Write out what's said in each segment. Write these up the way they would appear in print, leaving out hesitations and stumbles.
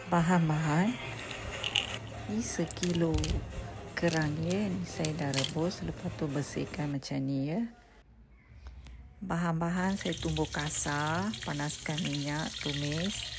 Bahan-bahan ni sekilo kerang ya. Ni saya dah rebus, lepas tu bersihkan macam ni ya. Bahan-bahan saya tumbuk kasar, panaskan minyak, tumis.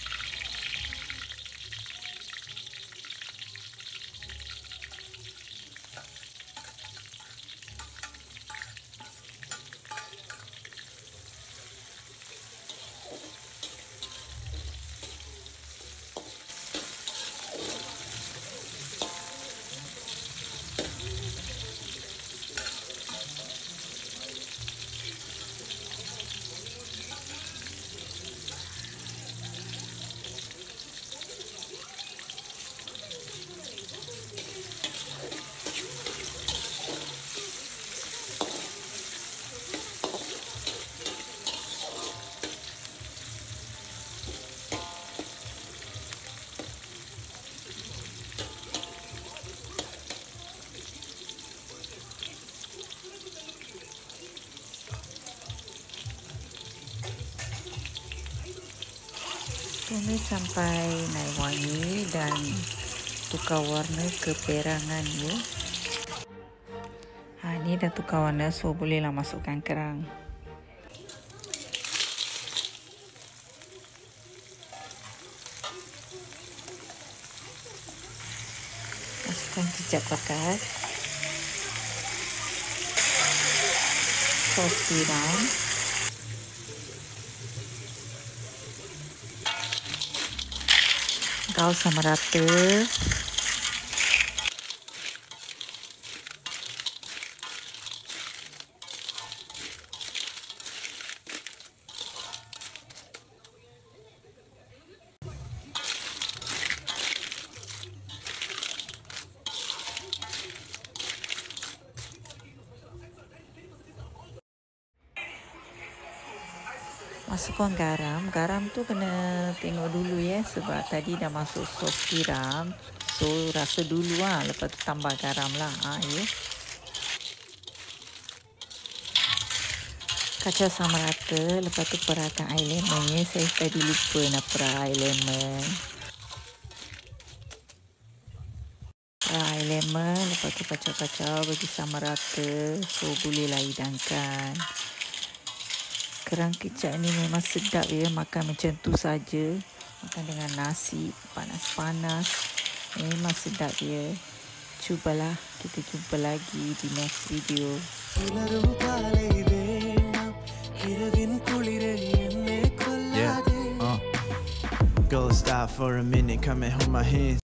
Tumis sampai naik wangi dan tukar warna keperangan ya. Ini dah tukar warna, so bolehlah masukkan kerang. Masukkan kicap pakat, sos tiram, gaul sama rata. Masukkan garam. Garam tu kena tengok dulu ya, sebab tadi dah masuk sos tiram. So rasa dulu lepas tu tambah garam lah ya. Kacau sama rata, lepas tu perahkan air lemon ya. Saya tadi lupa nak perah air lemon. Perah air lemon, lepas tu kacau-kacau bagi sama rata. So bolehlah hidangkan. Kerang kicap ni memang sedap ya, makan macam tu saja. Makan dengan nasi panas-panas, memang sedap ya. Cubalah, kita jumpa lagi di next video. Yeah, go stop for a minute, come and hold my hand.